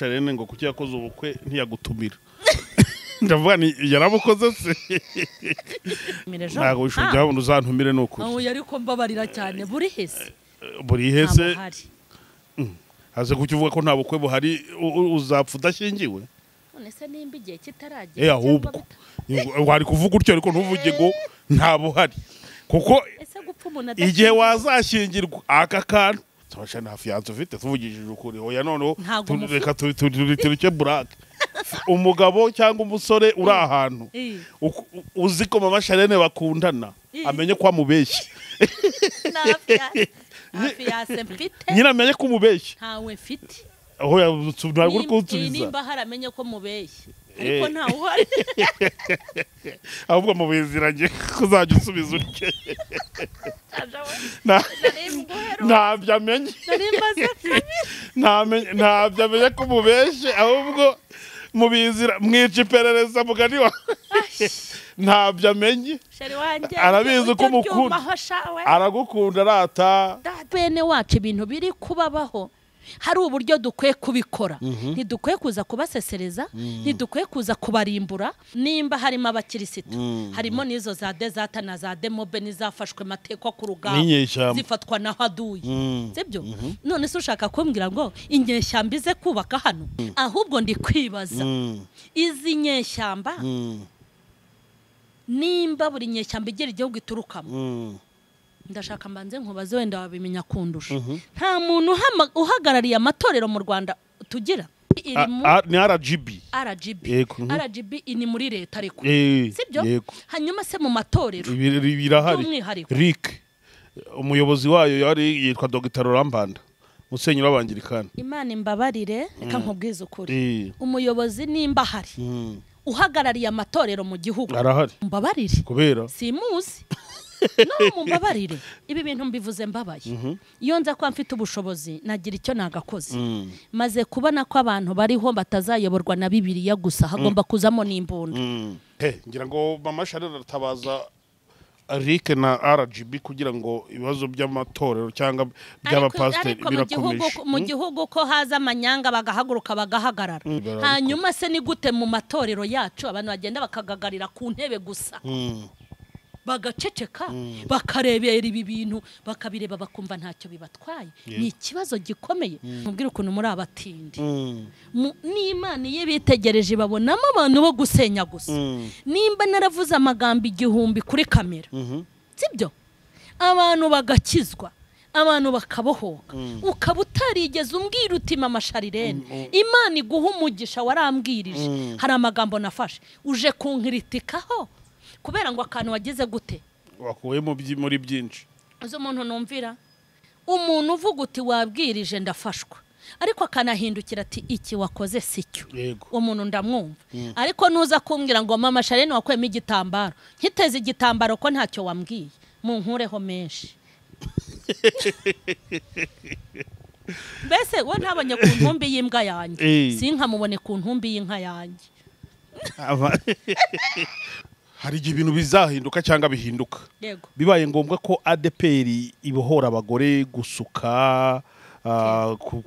M.CHARLENE ngo kuki yakoze ubukwe ntiyagutumira ndavuga ni yarabukoze se ntago bishobora babona uzantumire n'ukuri aho yari ko mbabarira cyane buri hese haze kuki uvuga ko nta bukwe buhari uzapfa udashyingiwe none se nimba igihe kitaragera ahubwo wari kuvuga utyo ariko ntuvuge ngo nta buhari kuko igihe wazashyingirwa aka kantu Tubashimira hafi yanzu ufite tuvugishije ukuri hoya none reka turike black umugabo cyangwa umusore uri ahantu uzi ko M.CHARLENE bakundana amenye ko amubeshye nyina amenye ko umubeshye ntawe mfite aho ntabwo uri kunsubiza nimba haramenye ko mubeshye ariko ntawe uhari ahubwo mubiziranye kuzajya usubiza utye ntabyo amenye ntabyo amenye ko umubeshye ahubwo mubizira mwica iperereza mugani wa ntabyo amenye arabizi ko umukunda aragukunda arata bene wacu ibintu biri kubabaho hari uburyo dukwiye kubikora ntidukwiye kuza kubasesereza ntidukwiye kuza kubarimbura nimba harimo abakirisitu harimo nizo za dezata na za demobe nizafashwe mateko ku rugamba zifatwa na haduye sibyo none se ushaka kumbwira ngo inyeshyamba ize kubaka hano ahubwo ndi kwibaza izi nyeshyamba nimba buri nyeshyamba igira igihugu iturukamo ndashaka mbanze nkubaze wenda wabimenya kundusha nta muntu uhagarariye amatorero mu Rwanda tugira ni RGB ni muri leta ariko sibyo hanyuma se mu matorero birahari Rick umuyobozi wayo yari yitwa Dr. Mbanda musenyi w'abangirikana Imana imbabarire reka nkubwize ukuri umuyobozi nimba hari uhagarariye amatorero mu gihugu arahari mbabarire kubera simuzi no mumbabarire ibi bintu mbivuze mbabaye iyo nza kwa mfite ubushobozi nagira icyo nagakoze maze kubona ko abantu bariho batazayoborwa na Bibiliya gusa hagomba kuzamo n'imbunda ngira ngo M.CHARLENE aratabaza Rick na RGB kugira ngo ibibazo by'amatorero cyangwa by'abapasiteri birakomeje mu gihugu ko haza amanyanga bagahaguruka bagahagarara hanyuma se ni gute mu matorero yacu abantu bagenda bakagagarira ku ntebe gusa bagaceceka bakarebera ibi bintu bakabireba bakumva ntacyo bibatwaye ni ikibazo gikomeye mubwire ukuntu muri abatindi n'Imana iyo bitegereje babonamo abantu bo gusenya gusa nimba naravuze amagambo 1000 kuri kamera sibyo abantu bagakizwa abantu bakabohoka ukaba utarigeze umbwira utima M.CHARLENE Imana iguha umugisha warambwirije hari amagambo nafashe uje kunkritikaho kubera ngo akantu wagize gute wakuye muri byinshi uzo umuntu numvira umuntu uvuga uti wabwirije ndafashwa ariko akanahindukira ati iki wakoze sicyo umuntu ndamwumva ariko nuza kumbwira ngo M.CHARLENE wakwema igitambaro nkiteze igitambaro ko ntacyo wambwiye mu nkureho menshi mbese we ntabonye ku ntumbi y'imbwa yanjye sinkamubone ku ntumbi y'inka yanjye hari ibintu bizahinduka cyangwa bihinduka bibaye ngombwa ko ADPR ibohora abagore gusuka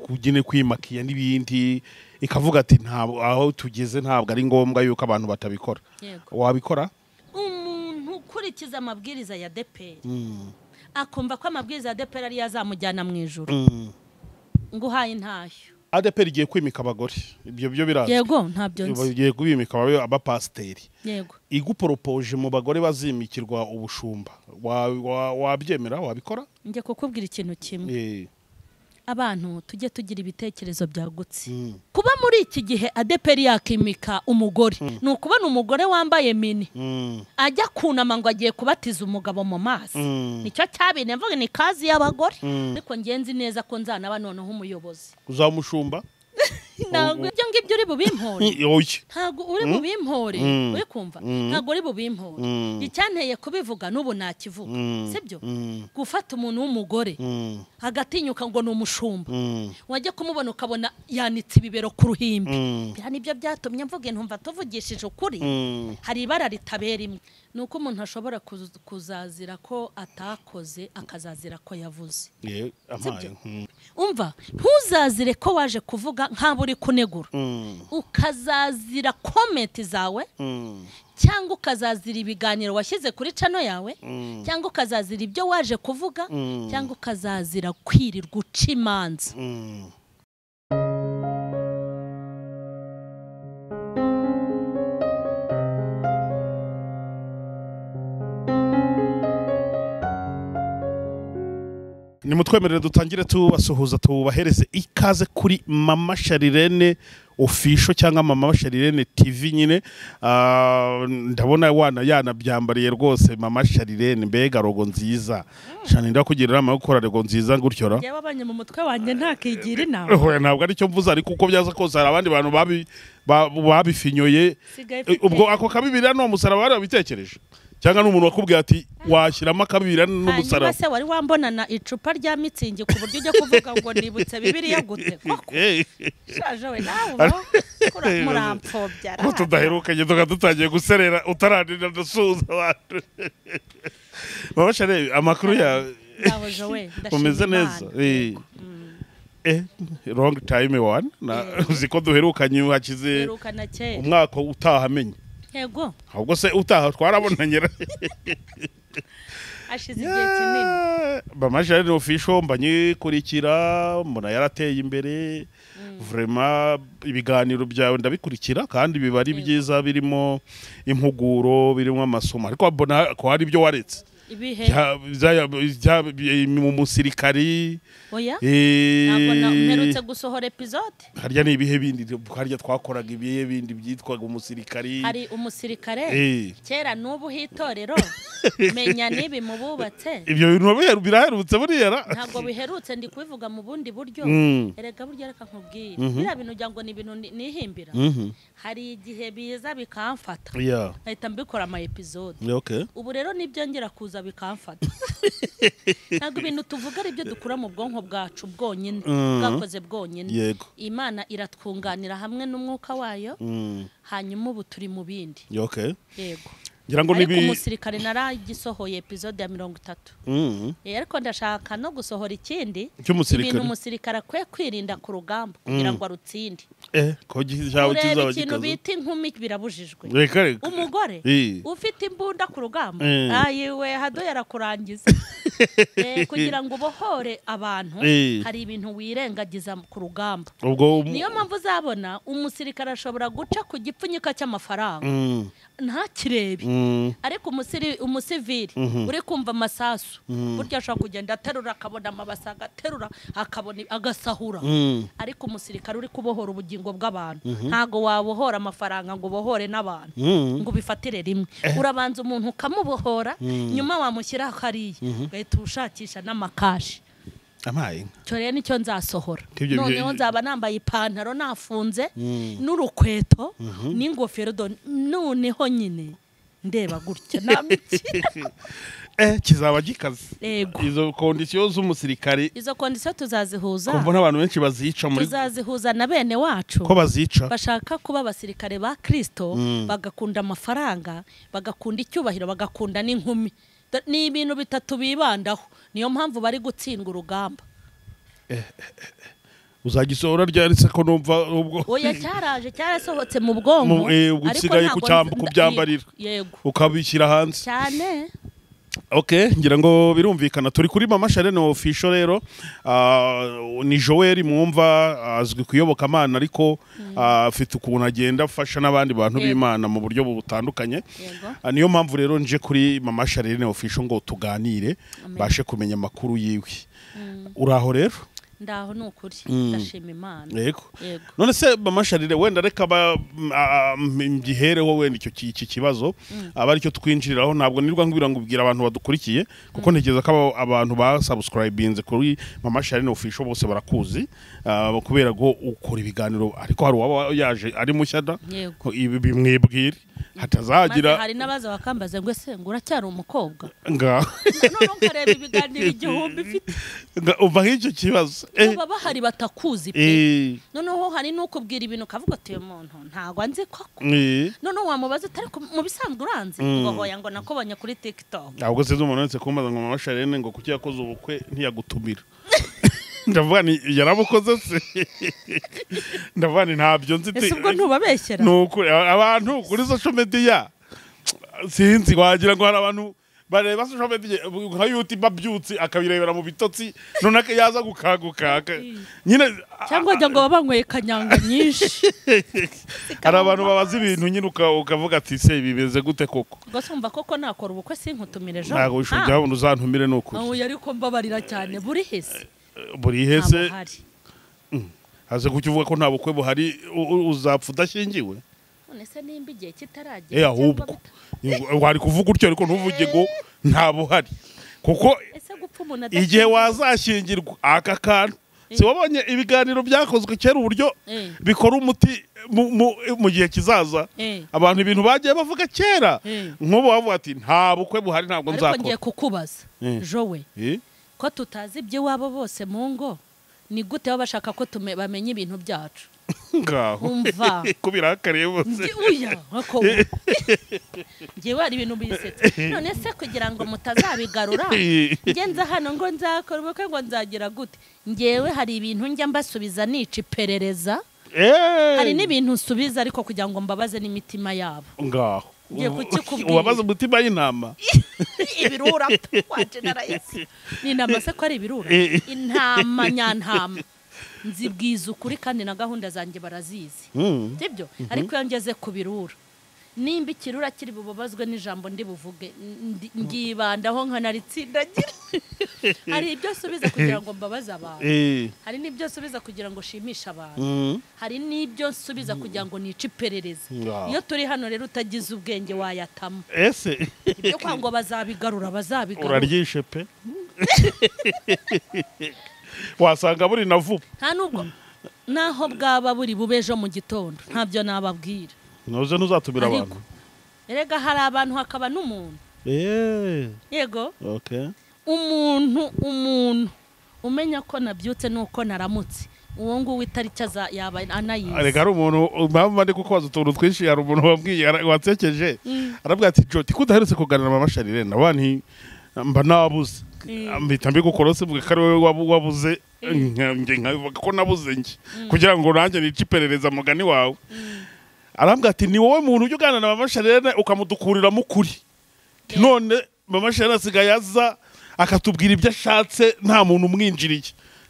kugine kwimakiya n'ibindi ikavuga ati ntabwo aho tugeze ntabwo ari ngombwa yuko abantu batabikora wabikora umuntu ukurikiza amabwiriza ya ADPR akumva ko amabwiriza ya ADPR ari yazamujyana mu ijuru nguhaye ntashyo ADPR igiye kwimika abagore ibyo byo biraza yego ntabyo nzi igiye kwimika abapasiteri yego iguporopoje mu bagore bazimikirwa ubushumba wabyemera wabikora ngiye kukubwira ikintu kimwe abantu tujye tugira ibitekerezo byagutse kuba muri iki gihe ADPR yakimika umugore ni ukubona umugore wambaye mini ajya kunama ngo agiye kubatiza umugabo mu mazi nicyo cyabine mvuga ni kazi y'abagore ariko ngenzi neza ko nzanaba noneho umuyobozi uzamushumba ntabwo ibyo ngibyo uri bubimpore ntabwo uri bubimpore uri kumva ntabwo uri bubimpore icyanteye kubivuga n'ubu nakivuga sibyo gufata umuntu w'umugore agatinyuka ngo ni umushumba wajya kumubona ukabona yanitse ibibero ku ruhimbi nibyo byatumye mvuga ntumva tuvugishije ukuri hari ibara ritabera imwe nuko umuntu ashobora kuzazira ko atakoze akazazira ko yavuze umva ntuzazire ko waje kuvuga nka buri uri kunegura ukazazira comment zawe cyangwa ukazazira ibiganiro washyize kuri channel yawe cyangwa ukazazira ibyo waje kuvuga cyangwa ukazazira kwirirwa uca imanza. Nimutwemerere dutangire tubasuhuza tubahereze ikaze kuri Mama Charlene official cyangwa Mama Charlene TV nyine. Ndabona yana byambariye rwose Mama Charlene, mbega rogo nziza cyane, ndakugirira ama gukora rogo nziza ngutyora. Yababanye mu mutwe wanjye ntakigira inama. Oya ntabwo ari cyo mvuza, ariko uko byaza kose hari abandi bantu babifinyoye. Ubwo ako kabibira no musaraba bari babitekereje cyangwa n'umuntu wakubwiye ati washyiramo akabira n'umusaraba. Se wari wambona na icupa rya mitsingi ku buryo ujya kuvuga ngo nibutse Bibiliya gute koko. Shaje we nawe murampfobya ra. Tudaherukanye dutangiye guserera utaranira ndasuza abantu. Mama Charlene amakuru ya ndahoje we umeze neza. Wrong time one na uziko duherukanye hakize umwaka utahamenye. Yego. Ahubwo se utaha twarabonanyera. Ashize igihe kinini. Mama Charlene official mbanyikurikira, mbona yarateye imbere. Vraiment ibiganiro byawe ndabikurikira kandi biba ari byiza, birimo impuguro, birimo amasomo, ariko mbona ko hari ibyo waretse. Ibihe mu musirikari. Oya nabona mperutse gusohora episode. Harya ni ibihe bindi harya twakoraga ibihe bindi byitwaga umusirikari. Hari umusirikare kera n'ubu hitorero menya nibi mu bubatse. Ibyo bintu biraherutse buriya ntabwo biherutse ndi kubivuga mu bundi buryo. Erega burya reka nkubwire bira bintu jango ni ibintu nihimbira. Hari igihe biza bikamfata ahita mbikora ama episode. Ubu rero nibyo ngera kuza bikamfata. Ntabwo ibintu tuvuga ari byo dukura mu bwonko bwacu bwonyine bwakoze bwonyine. Imana iratwunganira hamwe n'umwuka wayo, hanyuma ubu turi mu bindi. Yego. Ngirango nibi umusirikare naragisohoye episode ya 30. Ariko ndashaka no gusohora ikindi ibintu umusirikare kwe kwirinda ku rugamba kugira ngo arutsinde. Ko gizawe kizaba ikintu bita inkumi birabujijwe. Umugore ufite imbunda ku rugamba ayiwe hado yarakurangiza. Kugira ngo ubohore abantu hari ibintu wirengagiza ku rugamba. Niyo mpamvu uzabona umusirikare ashobora guca ku gipfunyika cy'amafaranga nta kirebe, ariko umusivili uri kumva amasasu burya ashobora kugenda aterura akabona amabasa agaterura akabona agasahura. Ariko umusirikare uri kubohora ubugingo bw'abantu ntago wabohora amafaranga ngo ubohore n'abantu ngo bifatire rimwe. Urabanza umuntu ukamubohora nyuma wamushyira hariya ugahita ushakisha n'amakashi. Cyore nicyo nzasohora. Noneho nzaba nambaye ipantaro nafunze n'urukweto n'ingofero noneho nyine ndeba gutya namiki. Kizaba gikaze. Izo conditions z'umusirikare, izo conditions tuzazihuza. Kumbona abantu benshi bazica muri tuzazihuza na bene wacu ko bazica bashaka kuba abasirikare ba Kristo, bagakunda amafaranga, bagakunda icyubahiro, bagakunda n'inkumi. Ni ibintu bitatu bibandaho, niyo mpamvu bari gutsindwa urugamba. Uzagisohora ryaritse ko numva ubwo. Oya cyaraje cyarasohotse mu bwonko, ugusigaye kubyambarira ukabishyira hanze cyane. Ngira ngo birumvikana turi kuri Mama Charlene official rero. Ni Joel mwumva azwi kuyoboka Imana, ariko afite ukuntu agenda afasha n'abandi bantu b'Imana mu buryo butandukanye. Niyo mpamvu rero nje kuri Mama Charlene official ngo tuganire bashe kumenya makuru yiwe. Uraho rero? Ndaho nukuri ndashima Imana. Yego. None se Mama Charlene wenda reka mgihereho wenda icyo kibazo abari cyo twinjiriraho, ntabwo nirwa ngubira ngo ubwira abantu badukurikiye kuko ntekereza ko abantu ba subscribinze kuri Mama Charlene official bose barakuzi kubera go ukora ibiganiro, ariko hari waba yaje ari mushyada ibi bimwebwire hatazagira. Hari nabaza bakambaza ngo ese ngo uracyari umukobwa nga none nkareba ibiganiro igihumbi ifite uva nk'icyo kibazo. Baba hari batakuzi pe. Noneho hari n'ukubwira ibintu kavuga ati uyu muntu ntago anzi koko. None wamubaza atari mu bisanzwe uranze ngo hoya ngo nakobanya kuri TikTok. Ahubwo se umuntu wese kumbaza ngo Mama Charlene ngo kuki yakoze ubukwe ntiyagutumira. ndavuga ni yarabukoze se ndavuga ni ntabyo nzi ese ubwo ntubabeshyera nuko abantu kuri social media sinzi wagira ngo hari abantu bareba social media nka YouTube babyutse akabirebera mu bitotsi none yaza gukaguka nyine cyangwa ngo babanyweye kanyanga nyinshi hari abantu babaza ibintu nyine ukavuga ati se bimeze gute koko gasumva koko nakora ubukwe sinkutumire jo ntago ushobora uzantumire nuko ariko mbabarira cyane buri hese haze kukivuga ko nta bukwe buhari uzapfa udashingiwe none se nimba igihe kitaragera ahubwo wari kuvuga utyo ariko ntuvuge ngo nta buhari kuko igihe wazashyingirwa aka kantu si wabonye ibiganiro byakozwe kera uburyo bikora umuti mu gihe kizaza abantu ibintu bagiye bavuga kera nk'ubu bavuga ati nta bukwe buhari ntabwo nzakora ariko ngiye kukubaza jowe ko tutazi iby'iwabo bose mu ngo ni gute baba bashaka ko bamenye ibintu byacu ngaho kubira akarebose ngewe hari ibintu bisetse none se kugira ngo mutazabigarura ngenza hano ngo nzakora ubukwe ngo nzagira gute ngewe hari ibintu njya mbasubiza nica iperereza hari n'ibintu nsubiza ariko kugira ngo mbabaze n'imitima yabo ngaho ubabaza umutima y'intama ibirura ni intama se ko ari ibirura intama nyantama nzibwiza ukuri kandi na gahunda zanjye barazizi sibyo ariko iyo ngeze ku birura nimba ikirura kiri bubabazwe n'ijambo ndi buvuge ngibandaho nkanaritsindagira hari ibyo subiza kugira ngo mbabaze abantu hari n'ibyo subiza kugira ngo shimishe abantu hari n'ibyo subiza kugira ngo nice iperereza iyo turi hano rero utagize ubwenge wayatamo ese ibyo kwa ngo bazabigarura uraryishe pe wasanga buri na vuba nta nubwo naho bwaba buri bubejo mu gitondo ntabyo nababwira noze ntuzatumira abantu erega hari abantu hakaba n'umuntu yego umuntu umenya ko nabyutse nuko naramutse uwo nguwo itariki yaba anayizi arega ari umuntu mpamvu ndi kukubaza utuntu twinshi hari umuntu wabwiye watsekeje arabwira ati joti kudaherutse kuganira na MACHARLENE abandi mba nabuze mpita mbigukorose bwe kari wowe wabuze nkavuga ko nabuze nge kugira ngo nanjye nice iperereza mugani wawe arambwira ati ni wowe muntu ujya uganira na MACHARLENE ukamudukuriramo ukuri none MACHARLENE asigaye aza akatubwira ibyo ashatse nta muntu umwinjiriye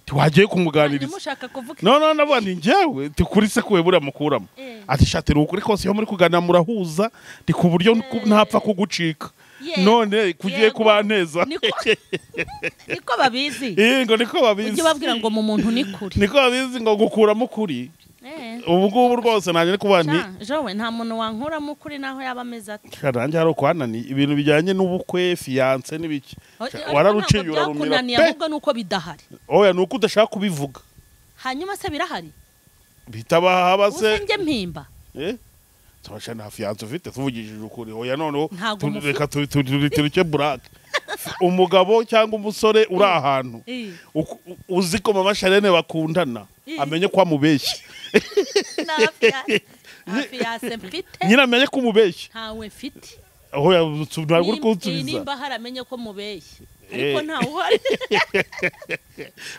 tiwagiye kumuganiriza no navuga ni njyewe tikuri se kuwe buriya mukuramo ati shatira ukuri kose iyo muri kuganira murahuza ndi ku buryo ntapfa kugucika none kugiye kubaneza niko babizi ngo niko babizi ujye babwira ngo mu muntu ni kuri niko babizi ngo gukuramo ukuri ubu ngubu rwose nanjye ari kuba nti jowe nta muntu wankuramo ukuri naho yaba ameze ati nanjye hari ukwanani ibintu bijyanye n'ubukwe fiyanse n'ibiki wararuciye urarumira pe ahubwo nuko bidahari oya nuko udashaka kubivuga hanyuma se birahari bitaba se usenge mpimba Tubashimira hafi yanzu ufite tuvugishije ukuri oya none reka turike black umugabo cyangwa umusore uri ahantu uzi ko MACHARLENE bakundana amenye ko amubeshye nyina amenye ko umubeshye ntawe mfite oya ntabwo uri kunsubiza nimba haramenye ko mubeshye ariko ntawe uhari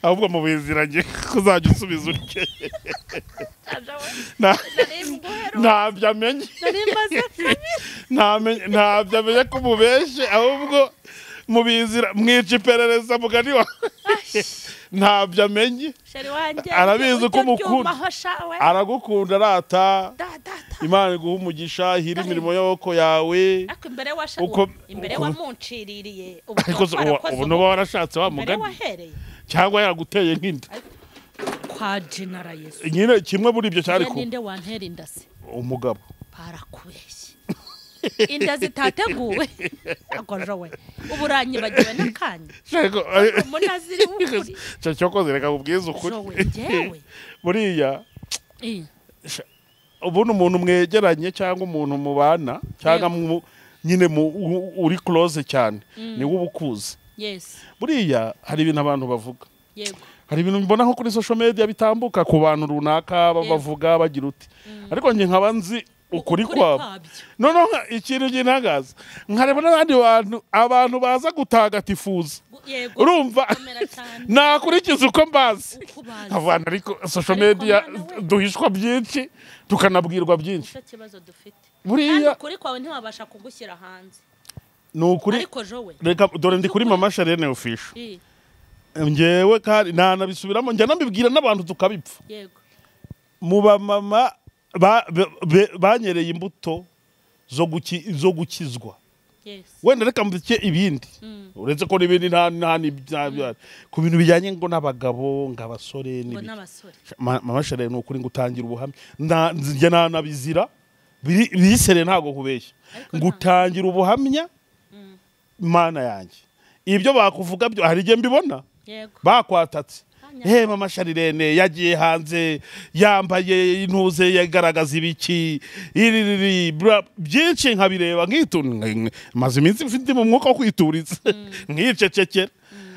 ahubwo mubiziranye kuzajya usubiza urye ntabyo amenye ntabyo amenye ko umubeshye ahubwo mubizira mwica iperereza mugani wa ntabyo amenye arabizi ko umukunda aragukunda arata Imana iguha umugisha hira imirimo y'amaboko yawe imbere wamunciririye ubu nuba warashatse wa mugani cyangwa yaraguteye nk'inda kwa General Yesu nyine kimwe muri ibyo cyari ko ninde wantera indasi umugabo barakubeshye inda zitateguwe akojowe uburanyibagiwe n'akanya umunaziri w'ukuri cyakoze reka kubwiza ukuri buriya ubundi umuntu mwegeranye cyangwa umuntu mubana cyangwa nyine uri close cyane niwe ubukuzi buriya hari ibintu abantu bavuga hari ibintu mbona nko kuri social media bitambuka ku bantu runaka bavuga bagira uti ariko njye nkaba nzi ukuri kwabo. Noneho ikintu ginagaza nkareba n'abandi abantu baza gutagatifuza urumva nakurikiza uko mbazi abantu ariko social media duhishwa byinshi tukanabwirwa byinshi buriya ukuri kwawe ntiwabasha kugushyira hanze nukuri reka dore ndi kuri mama Charlene official ngewe kandi nanabisubiramo njya nambibwira n'abantu tukabipfa yego muba mama banyereye imbuto zo gukizwa wenda reka mbike ibindi uretse ko n'ibindi nta ku bintu bijyanye ngo n'abagabo ng'abasore mama Charlene n'ukuri ngutangira ubuhamya njye nanabizira bisere ntago kubeshya ngutangira ubuhamya Imana yanjye ibyo bakuvuga byo hari igihe mbibona bakwatatse mama Charlene yagiye hanze yambaye intuze yagaragaza ibiki byinshi nkabireba maze iminsi mfite mu mwuka wo kwituriza nkicecekera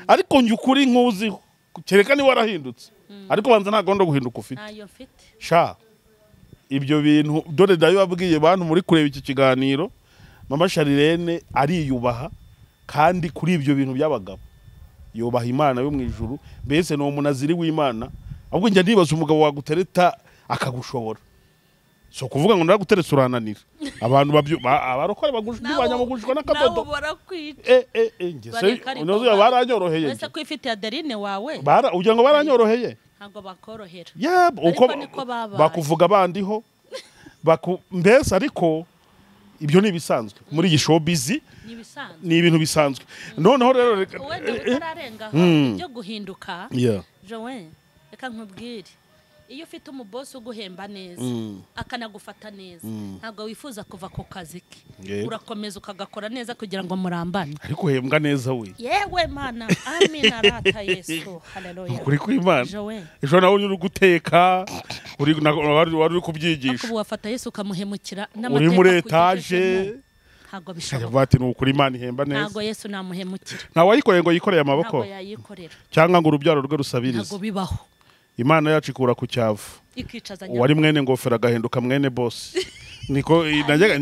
ariko njye ukuri nkuziho kereka ni warahindutse ariko banza nta gahunda guhinduka ufite sha ibyo bintu dore ndabibabwiye bantu muri kureba iki kiganiro mama Charlene ariyubaha kandi kuri ibyo bintu by'abagabo yubaha Imana yo mu ijuru mbese no munaziri w'Imana ahubwo njya ndibaza umugabo wagutereta akagushobora so kuvuga ngo ndaguteretse urananira abantu abarokore bagushibanya mugushwa n'akadodo ngese unozo baranyoroheye ese kwifite Adeline wawe ugira ngo baranyoroheye ntago bakorohera uko bakuvuga bandiho mbese ariko ibyo ni bisanzwe muri iyi showbiz ni ibintu bisanzwe noneho rero byo guhinduka Joe reka nkubwire iyo ufite umubosi uguhemba neza akanagufata neza ntabwo wifuza kuva ku kazi ke urakomeza ukagakora neza kugira ngo murambane ariko uhembwa neza we yewe mana amina rata Yesu haleluya kuri kw'Imana ejo nawe uri guteka wari kubyigisha ubu wafata Yesu ukamuhemukira uri muri etage ntabwo bishoboka bati ni ukuri Imana ihemba neza ntabwo Yesu namuhemukira nta wayikoreye ngo yikoreye amaboko ntabwo yayikorera cyangwa ngo urubyaro rwe rusabirize ntabwo bibaho Imana yacu ikura ku cyavu wari mwene ngofero agahinduka mwene boss niko najyaga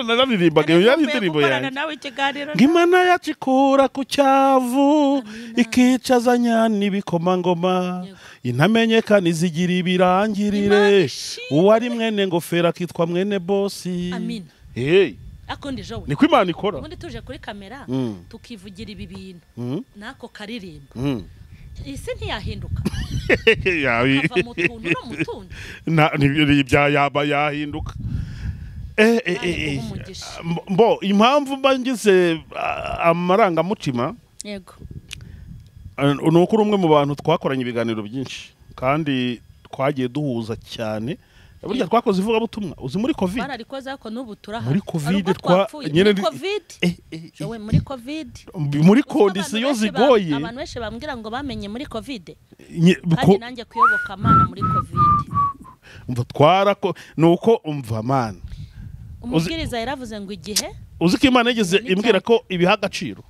naririmbaga iyo yari indirimbo yanjye Imana yacu ikura ku cyavu ikicazanya n'ibikomangoma intamenyekana izigira ibirangirire uwari mwene ngofero akitwa mwene boss amina akundi Joe niko Imana ikora ubundi tuje kuri kamera tukivugira ibi bintu nako karirimba isi ntiyahinduka yava mu tuntu no mu tundi yaba yahinduka impamvu mba ngize amarangamutima yego ni uko umwe mu bantu twakoranye ibiganiro byinshi kandi twagiye duhuza cyane burya twakoze ivugabutumwa uzi muri covid bararikoze ariko n'ubu turahari muri covid muri kondisiyo zigoye abantu benshi bambwira ngo bamenye muri covid kandi nanjye kuyoboka Imana muri covid umva nuko umva Mana umubwiriza yaravuze ngo igihe uzi ko Imana yigeze imbwira ko ibiha agaciro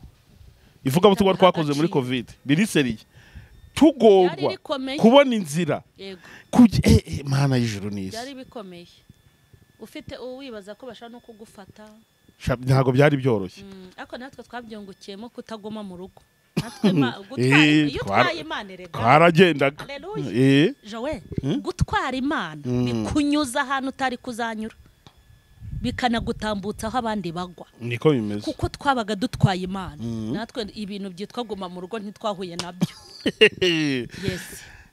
ivugabutumwa twakoze muri covid biriseriye tugorwa kubona inzira Mana y'ijuru n'isi byari bikomeye ufite uwibaza ko bashaka no kugufata ntago byari byoroshye ariko natwe twabyungukiyemo kutagoma mu rugo natwe iyo utwaye Imana rega twaragendaga Joe gutwara Imana bikunyuza ahantu utari kuzanyura bikanagutambutsa aho abandi bagwa niko bimeze kuko twabaga dutwaye Imana natwe ibintu byitwa guma mu rugo ntitwahuye nabyo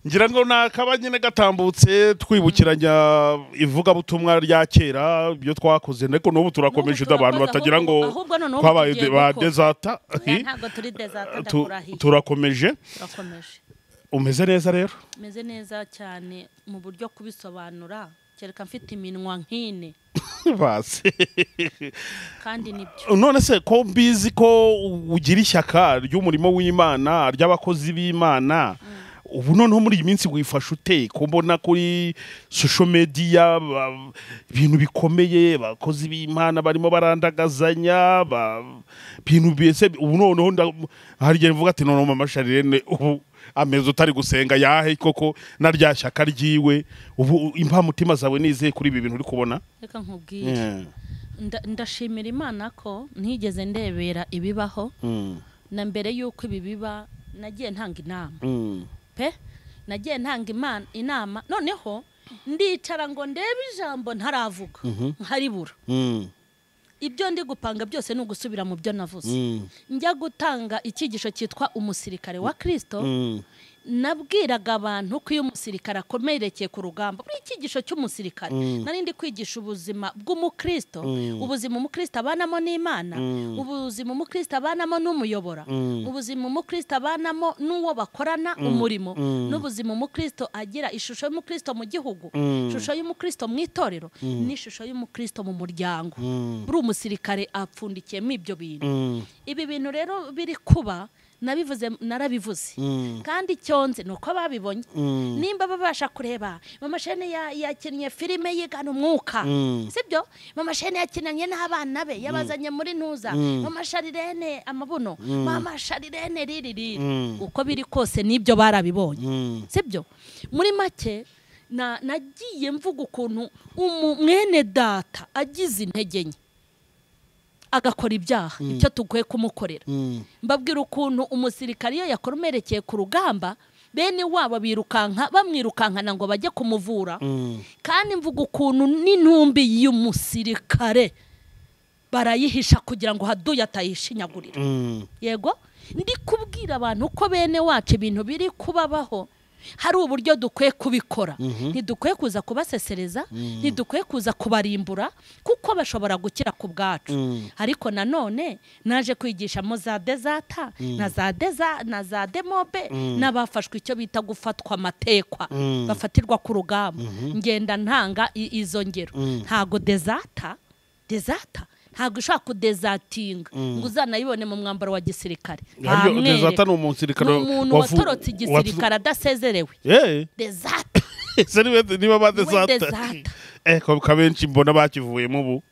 ngira ngo nakaba nyine gatambutse twibukiranya ivugabutumwa rya kera ibyo twakoze ariko n'ubu turakomeje abantu batagira ngo twabaye ba desata ntabwo turi desata ndakurahiye turakomeje umeze neza rero umeze neza cyane mu buryo kubisobanura kereka mfite iminwa nk'ine base kandi nibyo none se ko mbizi ko ugira ishyaka ry'umurimo w'Imana ry'abakozi b'Imana ubu noneho muri iyi minsi wifasha ute kubona kuri social media ibintu bikomeye abakozi b'Imana barimo barandagazanya bintu bese ubu noneho hari igihe mvuga ati none mama Charlene ubu ameze utari gusenga yahe koko narya shyaka ryiwe ubu impamutima zawe nizeye kuri ibi bintu uri kubona reka nkubwire ndashimira Imana ko ntigeze ndebera ibibaho na mbere yuko ibi biba nagiye ntanga inama pe nagiye ntanga inama noneho ndicara ngo ndebe ijambo ntaravuga nkaribura ibyo ndi gupanga byose ni ugusubira mu byo navuze njya gutanga icyigisho cyitwa umusirikare wa Kristo nabwiraga abantu ko iyo umusirikare akomerekeye ku rugamba buri cyigisho cy'umusirikare narindi kwigisha ubuzima bw'umukristo ubuzima umukristo abanamo n'Imana ubuzima umukristo abanamo n'umuyobora ubuzima umukristo abanamo n'uwo bakorana umurimo n'ubuzima umukristo agira ishusho y'umukristo mu gihugu ishusho y'umukristo mu itorero n'ishusho y'umukristo mu muryango buri umusirikare apfundikiyemo ibyo bintu ibi bintu rero biri kuba narabivuze kandi cyonze nuko babibonye nimba babasha kureba mama Shene yakinnye filime yigana umwuka sibyo mama Shene yakinanye n'abana be yabazanye muri ntuza mama Sharirene amabuno mama Sharirene ririri uko biri kose nibyo barabibonye sibyo muri make nagiye mvuga ukuntu mwene data agize intege nke agakora ibyaha icyo tuguye kumukorera mbabwira ukuntu umusirikare iyo yakomerekeye ku rugamba bene wabo birukanka bamwirukankana ngo bajye kumuvura kandi mvuga ukuntu n'intumbi y'umusirikare barayihisha kugira ngo haduye atayishinyagurira yego ndi kubwira abantu ko bene wacu ibintu biri kubabaho hari uburyo dukwiye kubikora ntidukwiye kuza kubasesereza ntidukwiye kuza kubarimbura kuko bashobora gukira ku bwacu ariko nanone naje kwigishamo za dezata na za demobe n'abafashwe icyo bita gufatwa amatekwa bafatirwa ku rugamba ngenda ntanga izo ngero ntago dezata ntabwo ushaka kudezatinga ngo uzanayibone mu mwambaro wa gisirikare dezata ni umusirikare umuntu watorotse igisirikare adasezerewe dezata niba badezata kabenshi mbona bakivuyemo ubu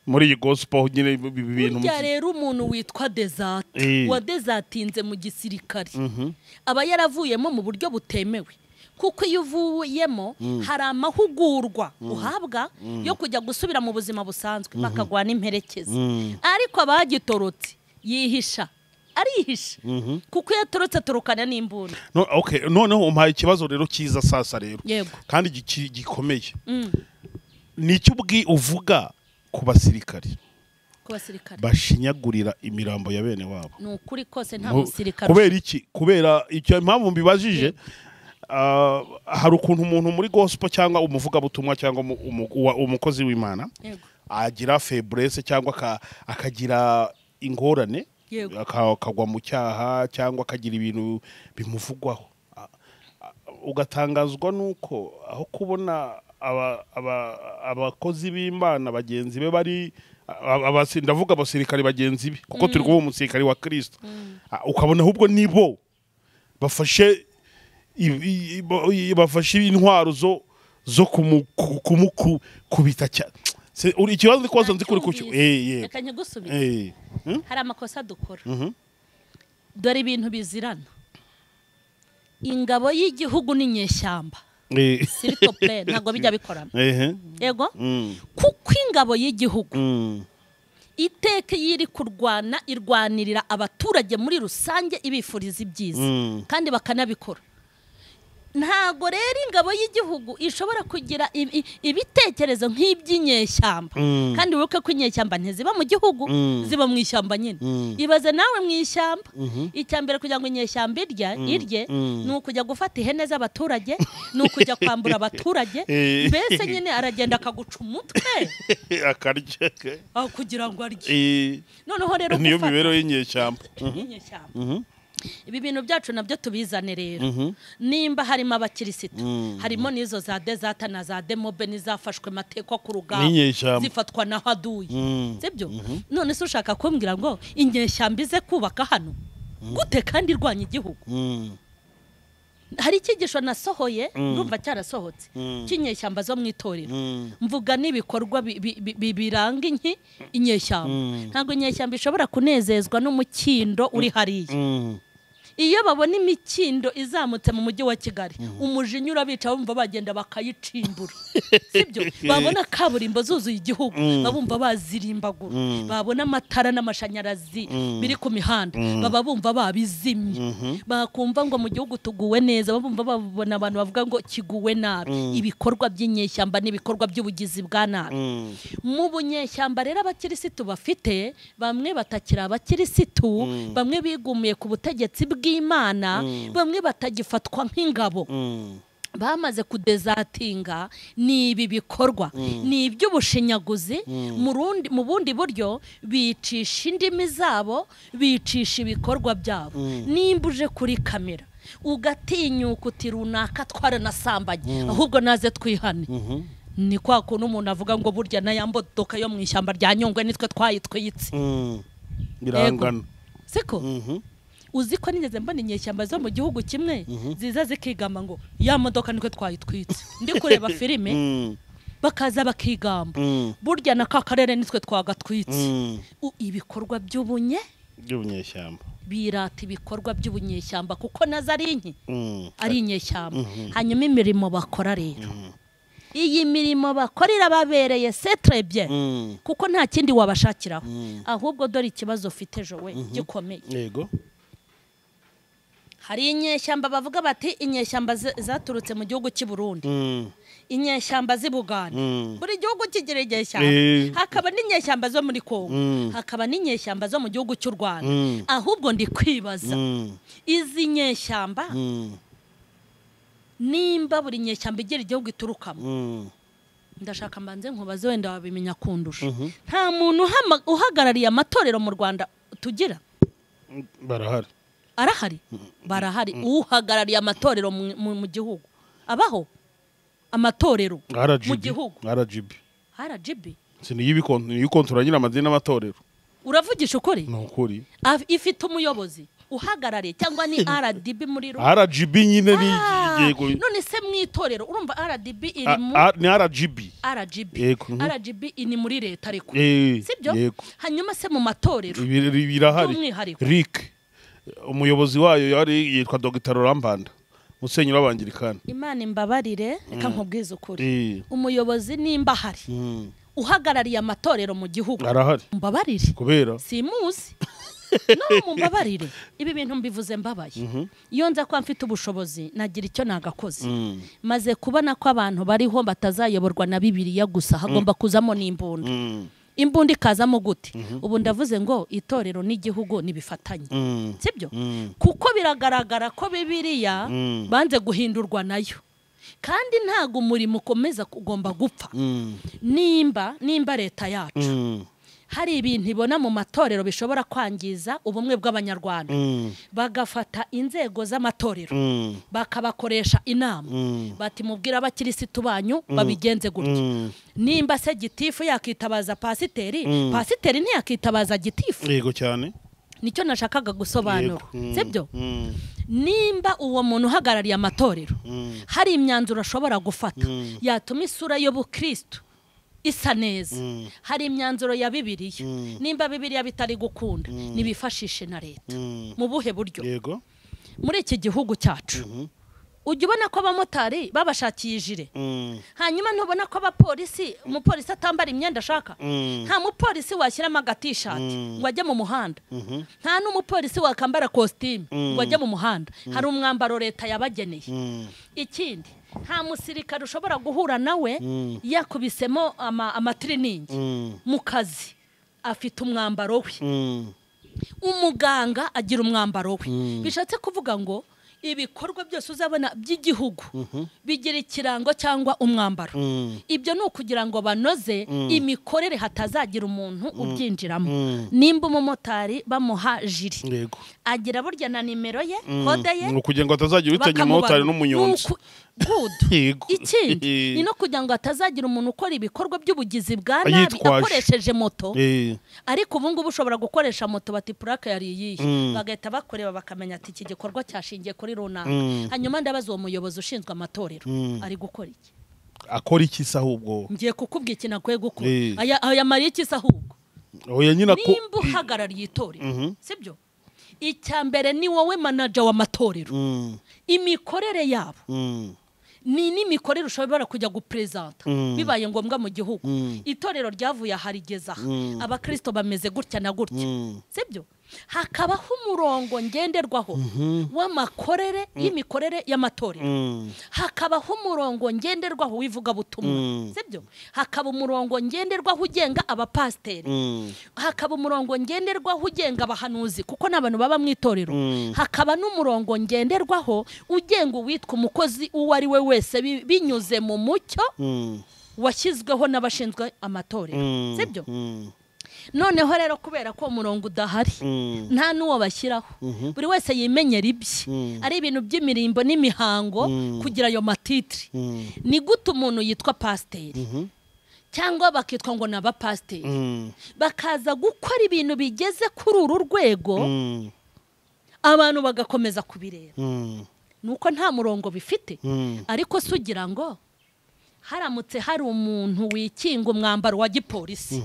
muri iyi gospel nyine ibintu burya rero umuntu witwa dezata wadezatinze mu gisirikare aba yaravuyemo mu buryo butemewe kuko iyo uvuyemo hari amahugurwa uhabwa yo kujya gusubira mu buzima busanzwe bakagwa n'imperekeza ariko abagitorotse arihisha kuko iyo atorotse atorokana n'imbunda noneho umpaye ikibazo rero cyiza sasa rero kandi gikomeye nicyo uvuga ku basirikare bashinyagurira imirambo ya bene wabo ni ukuri kose nta musirikare kubera iki kubera icyo impamvu mbibajije hari ukuntu umuntu muri gospel cyangwa umuvugabutumwa cyangwa umukozi w'Imana agira faiblesse cyangwa akagira ingorane akagwa mu cyaha cyangwa akagira ibintu bimuvugwaho ugatangazwa nuko aho kubona abakozi b'Imana bagenzi be bari ndavuga abasirikare bagenzi be kuko turi kuba umusirikare wa Kristo ukabona ahubwo nibo bafashe intwaro zo kumukubita cyane ikibazo nikozo nzi kuri kucyo reka nyagusubire hari amakosa dukora dore ibintu bizirana ingabo y'igihugu n'inyeshyamba siritople ntago bijya bikorana yego kuko ingabo y'igihugu iteke yiri kurwana irwanirira abaturage muri rusange ibifuriza ibyiza kandi bakanabikora ntago rero ingabo y'igihugu ishobora kugira ibitekerezo nk'iby'inyeshyamba kandi wibuke ko inyeshyamba ntiziba mu gihugu ziba mu ishyamba nyine ibaze nawe mu ishyamba icyambere kugira ngo inyeshyamba irye ni ukujya gufata ihene z'abaturage ni ukujya kwambura abaturage mbese nyine aragenda akaguca umutwe akarya kugira ngo arye noneho rero niyo mibereho y'inyeshyamba ibi bintu byacu nabyo tubizane rero nimba harimo abakirisitu harimo n'izo za dezata na za demobe n'izafashwe matekwa ku rugamba zifatwa na haduye sibyo none se ushaka kumbwira ngo inyeshyamba ize kubaka hano gute kandi irwanya igihugu hari icyigisho nasohoye ndumva cyarasohotse cy'inyeshyamba zo mu itorero mvuga n'ibikorwa biranga inyeshyamba ntabwo inyeshyamba ishobora kunezezwa n'umukindo uri hariya iyo babona imikindo izamutse mu mujyi wa Kigali umujinya urabica bumva bagenda bakayicimbura sibyo babona kaburimbo zuzuye igihugu babumva bazirimbagura babona amatara n'amashanyarazi biri ku mihanda baba bumva babizimye bakumva ngo mu gihugu tuguwe neza babumva babona abantu bavuga ngo kiguwe nabi ibikorwa by'inyeshyamba n'ibikorwa by'ubugizi bwa nabi mu bunyeshyamba rero abakirisitu bafite bamwe batakira abakirisitu bamwe bigumiye ku butegetsi bw'Imana bamwe batagifatwa nk'ingabo bamaze kudezatinga ni ibi bikorwa ni iby'ubushinyaguzi mu bundi buryo bicisha indimi zabo bicisha ibikorwa byabo nimba uje kuri kamera ugatinyuka uti runaka twaranasambanye ahubwo naze twihane ni kwa kuntu umuntu avuga ngo burya na yambodoka yo mu ishyamba rya Nyungwe nitwe twayitwitse birangana siko uzi ko nigeze mbona inyeshyamba zo mu gihugu kimwe ziza zikigamba ngo ya modoka nitwe twayitwitse ndi kureba filime bakaza bakigamba burya na ka karere nitwe twagatwitse ibikorwa by'ubunyeshyamba birata ibikorwa by'ubunyeshyamba kuko nazo ari inki ari inyeshyamba hanyuma imirimo bakora rero iyi mirimo bakorera babereye c'est très bien kuko nta kindi wabashakiraho ahubwo dore ikibazo ufite ejo we gikomeye yego hari inyeshyamba bavuga bati inyeshyamba zaturutse mu gihugu cy'i Burundi inyeshyamba z'i Buganda buri gihugu kigira inyeshyamba hakaba n'inyeshyamba zo muri Kongo hakaba n'inyeshyamba zo mu gihugu cy'u Rwanda ahubwo ndi kwibaza izi nyeshyamba nimba buri nyeshyamba igira igihugu iturukamo ndashaka mbanze nkubaze wenda wabimenya kundusha nta muntu uhagarariye amatorero mu Rwanda tugira barahari uhagarariye amatorero mu gihugu abaho amatorero mu gihugu RGB siniyikontora nyina amadini n'amatorero uravugisha ukuri n'ukuri ifite umuyobozi uhagarariye cyangwa ni RGB muri RGB nyine ni yego none se mwitorero urumva RGB iri mu ni RGB ni muri leta ariko sibyo hanyuma se mu matorero birahari Rick umuyobozi wayo yari yitwa Dr. Mbanda musenyeri w'abangirikani Imana imbabarire reka nkubwize ukuri umuyobozi nimba hari uhagarariye amatorero mu gihugu arahari mbabarire kubera simuzi no mumbabarire ibi bintu mbivuze mbabaye iyo nza ko mfite ubushobozi nagira icyo nagakoze maze kubona ko abantu bariho batazayoborwa na Bibiliya gusa hagomba kuzamo n'imbunda imbundi kazamo gute ubu ndavuze ngo itorero n'igihugu nibifatanye sibyo kuko biragaragara ko Bibiliya banze guhindurwa nayo kandi ntago umurimo ukomeza kugomba gupfa nimba leta yacu hari ibintu ibona mu matorero bishobora kwangiza ubumwe bw'abanyarwanda bagafata inzego z'amatorero bakabakoresha inama bati mubwira abakirisitu banyu babigenze gutya nimba se gitifu yakitabaza pasiteri ntiyakitabaza gitifu yego cyane nicyo nashakaga gusobanura sibyo nimba uwo muntu uhagarariye amatorero hari imyanzuro ashobora gufata yatuma isura y'ubukristo isa neza hari imyanzuro ya Bibiliya nimba Bibiliya bitari gukunda nibifashishe na leta mu buhe buryo yego muri iki gihugu cyacu ujya ubona ko abamotari babashakiye ijire hanyuma ntubona ko umupolisi atambara imyenda ashaka nta mupolisi washyiramo agatishati ngo ajye mu muhanda nta n'umupolisi wakambara kositimu ngo ajye mu muhanda hari umwambaro leta yabageneye ikindi nta musirikare ushobora guhura nawe yakubisemo amatiriningi mu kazi afite umwambaro we umuganga agira umwambaro we bishatse kuvuga ngo ibikorwa byose uzabona by'igihugu bigira ikirango cyangwa umwambaro ibyo ni ukugira ngo banoze imikorere hatazagira umuntu ubyinjiramo nimba umumotari bamuha jiri agira burya na nimero ye kode ye kugira ngo atazagira utanya umumotari n'umunyonzi ikindi ni no kugira ngo hatazagira umuntu ukora ibikorwa by'ubugizi bwa nabi akoresheje moto ariko ubu ngubu ushobora gukoresha moto bati purake yari iyihe bagahita bakureba bakamenya ati iki gikorwa cyashingiye kuri runaka hanyuma ndabaza uwo muyobozi ushinzwe amatorero ari gukora iki akora iki se ahubwo ngiye kukubwira ikintu akwiye gukora aya mariye iki se ahubwo nimba uhagarariye itorero sibyo icyambere ni wowe manager w'amatorero imikorere yabo ni n'imikorere ushobora kujya gupresenta bibaye ngombwa mu gihugu itorero ryavuye harigeza abakristo bameze gutya na gutya sibyo hakabaho umurongo ngenderwaho w'amakorere y'imikorere y'amatorero hakabaho umurongo ngenderwaho wivuga butumwa sibyo hakaba umurongo ngenderwaho ugenga abapasteri hakaba umurongo ngenderwaho ugenga abahanuzi kuko n'abantu baba mu itorero hakaba n'umurongo ngenderwaho ugenga uwitwa umukozi uwo ari we wese binyuze mu mucyo washyizweho n'abashinzwe amatorero sibyo noneho rero kubera ko umurongo udahari nta nuwo bashyiraho buri wese yimenyera ibye ari ibintu by'imirimbo n'imihango kugira ayo matitri ni gute umuntu yitwa pasiteri cyangwa bakitwa ngo naba pasiteri bakaza gukora ibintu bigeze kuri uru rwego abantu bagakomeza kubireba nuko nta murongo bifite ariko sugira ngo haramutse hari umuntu wikinga umwambaro wa gipolisi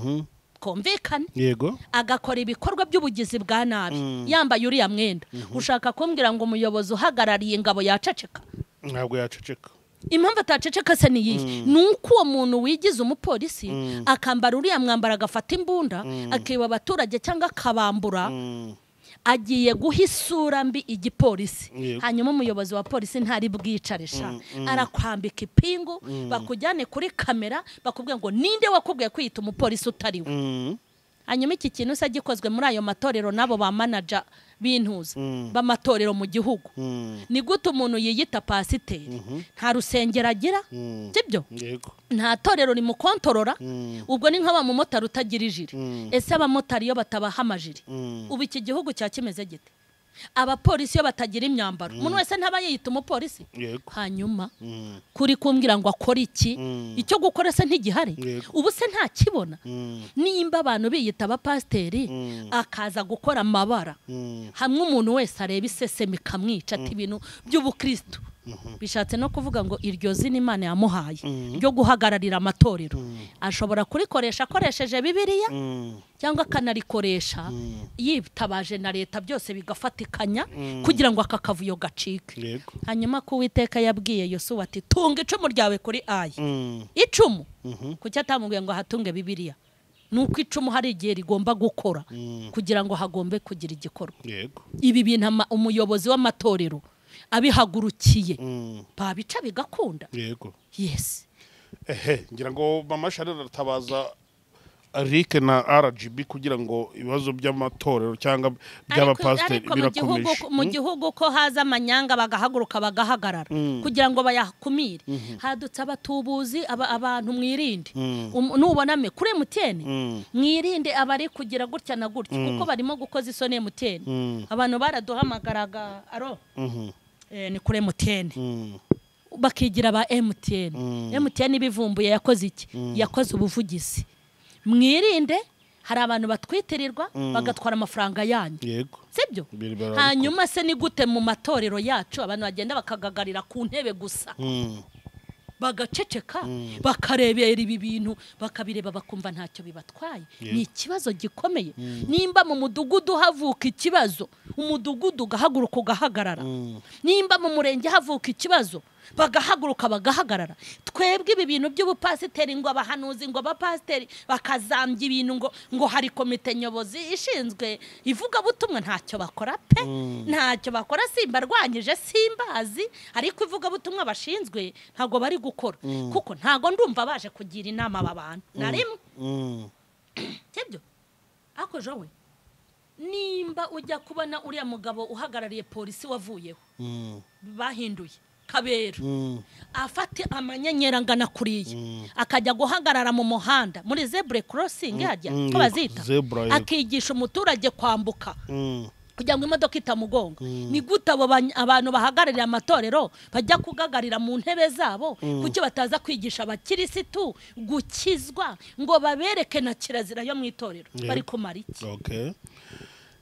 komvikane yego agakora ibikorwa by'ubugizi bwa nabi yambaye uriya mwenda ushaka kumbwira ngo umuyobozi uhagarariye ingabo yaceceka ntabwo yaceceka impamvu ataceceka se niyi nuko uwo muntu wigize umupolisi akambara uriya mwambaro agafata imbunda akiba abaturage cyangwa akabambura agiye guha isura mbi igipolisi hanyuma umuyobozi wa polisi ntari bwicarisha arakwambika ipingu bakujyane kuri kamera bakubwira ngo ninde wakubwiye kwita umupolisi utariwe hanyuma iki kintu se gikozwe muri ayo matorero nabo ba manager bintuza b'amatorero mu gihugu ni gute umuntu yiyita pasiteri nta rusengero agira sibyo nta torero rimukontorora ubwo ni nk'abamotari utagira ijiri ese abamotari iyo batabaha amajiri ubu iki gihugu cya kimeze gite abapolisi iyo batagira imyambaro umuntu wese ntaba yiyita umupolisi hanyuma kuri kumbwira ngo akora iki icyo gukora se ntigihari ubu se nta kibona nimba abantu biyita abapasiteri akaza gukora amabara hamwe umuntu wese areba isesemi kamwica ati ibintu by'ubukristo bishatse no kuvuga ngo iryo zina Imana yamuhaye ryo guhagararira amatorero ashobora kurikoresha akoresheje Bibiliya cyangwa akanarikoresha yitabaje na leta byose bigafatikanya kugira ngo akakavuyo gacike hanyuma ko Uwiteka yabwiye Yosuwa ati tunga icumu ryawe kuri Ayi icumu kuki atamubwiye ngo hatunge Bibiliya nuko icumu hari igihe rigomba gukora kugira ngo hagombe kugira igikorwa ibi bintu umuyobozi w'amatorero abihagurukiye babica bigakunda yego yes ngira ngo mama Charlene aratabaza Rick na RGB kugira ngo ibibazo by'amatorero cyangwa by'abapasiteri birakomeje mu gihugu ko haza amanyanga bagahaguruka bagahagarara kugira ngo bayakumire hadutse abatubuzi abantu mwirinde nuboname kuri MTN mwirinde abari kugira gutya na gutya kuko barimo gukoza isoni MTN abantu baraduhamagaraga ni kuri MTN bakigira ba MTN bivumbuye yakoze iki yakoze ubuvugizi mwirinde hari abantu batwitirirwa bagatwara amafaranga yanyu sibyo hanyuma se ni gute mu matorero yacu abantu bagenda bakagagarira ku ntebe gusa bagaceceka bakarebera ibi bintu bakabireba bakumva ntacyo bibatwaye ni ikibazo gikomeye nimba mu mudugudu havuka ikibazo umudugudu ugahaguruka ugahagarara nimba mu murenge havuka ikibazo bagahaguruka bagahagarara twebwe ibi bintu by'ubupasiteri ngo abahanuzi ngo abapasiteri bakazambya ibintu ngo hari komite nyobozi ishinzwe ivuga butumwa ntacyo bakora pe ntacyo bakora simbarwanyije simbazi ariko ivuga butumwa bashinzwe ntago bari gukora kuko ntago ndumva baje kugira inama abantu na rimwe sibyo ako jowe nimba ujya kubona uriya mugabo uhagarariye polisi wavuyeho bahinduye Kabera afate amanyenyera ngana kuriye akajya guhagarara mu muhanda muri zebra crossing hajya ko bazita akigisha umuturage kwambuka kugira ngo imodoka itamugonga ni gute abo abantu bahagararira amatorero bajya kugagarira mu ntebe zabo kuki bataza kwigisha abakirisitu gukizwa ngo babereke na kirazira yo mu itorero bari kumara iki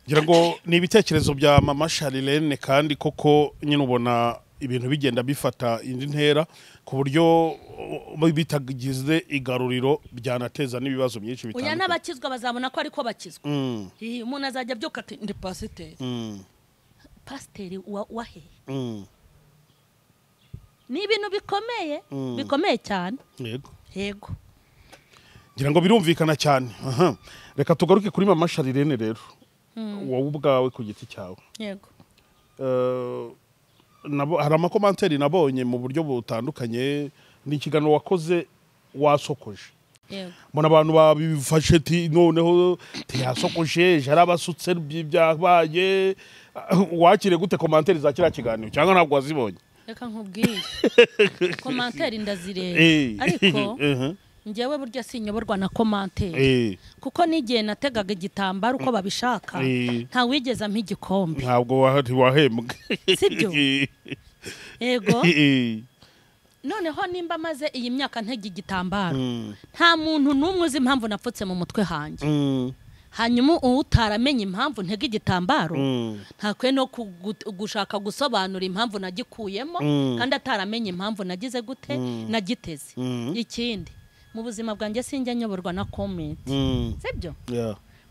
ngira ngo ni ibitekerezo bya mama Charlene kandi koko nyine ubona ibintu bigenda bifata indi ntera ku buryo bitagize igaruriro byanateza n'ibibazo byinshi bitandukanye. Oya n'abakizwa bazabona ko ariko bakizwa. Umuntu azajya byuka ati ndi pasiteri. Pasiteri wahe? Ni ibintu bikomeye cyane. Yego. Ngira ngo birumvikana cyane. Reka tugaruke kuri mama Charlene rero. Wowe ubwawe ku giti cyawe. Yego. Hari amakomanteri nabonye mu buryo butandukanye n'ikiganiro wakoze wasokoje. Mbona abantu babifashe ati noneho yasokoje jarabasutse byabaye wakire gute komanteri za kira kiganiro cyangwa ntabwo wazibonye? Reka nkubwire komanteri ndazireba ariko njyewe burya sinyoborwa na komanteri kuko nigiye nategaga igitambaro uko babishaka nta wigeza mpigikombe ntabwo wahembwe sibyo yego noneho nimba maze iyi myaka ntege igitambaro nta muntu numwe uzi impamvu napfutse mu mutwe hanjye hanyuma utaramenye impamvu ntege igitambaro ntakwe no gushaka gusobanura impamvu nagikuyemo kandi ataramenye impamvu nagize gute nagiteze ikindi mu buzima bwanjye sinjya nyoborwa na comment sibyo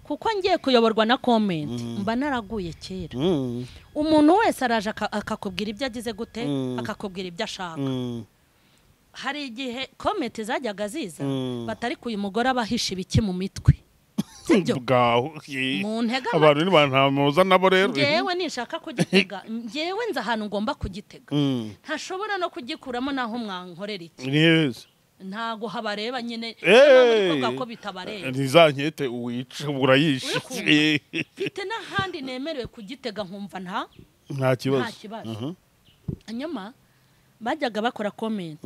kuko ngiye kuyoborwa na comment mba naraguye kera umuntu wese araje akakubwira ibyo agize gute akakubwira ibyo ashaka hari igihe comment zajyaga ziza batari kuyu mugore abahisha ibiki mu mitwe sibyo abantu nibantamuza nabo rero ngewe nishaka kugitega ngewe nza ahantu ngomba kugitega ntashobora no kugikuramo naho mwankorera iki ntago habareba nyine kuvuga ko bitabareba ntizankete uwica urayishe mfite n'ahandi nemerewe kugitega nkumva nta kibazo hanyuma bajyaga bakora comment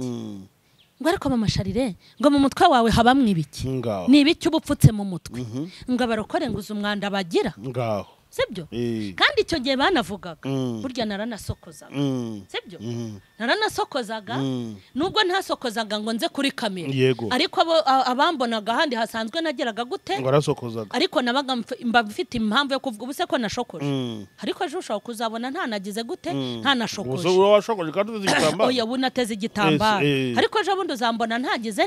ngo ariko mama Charlene ngo mu mutwe wawe habamwe ibiki ni ibiki ubupfutse mu mutwe ngo abarokore nguza umwanda bagira ngaho sibyo kandi icyo gihe banavugaga burya naranasokozaga sibyo naranasokozaga nubwo ntasokozaga ngo nze kuri kamera ariko abambonaga handi hasanzwe nageraga gute ngo arasokozaga ariko nabaga mbafite impamvu yo kuvuga ubuse ko nashokoje ariko ejo ushaka kuzabona nta gute nta nashokoje ubuse washokoje kandi uteze igitambaro oya bunateze igitambaro ariko ejo bundi uzambona ntagize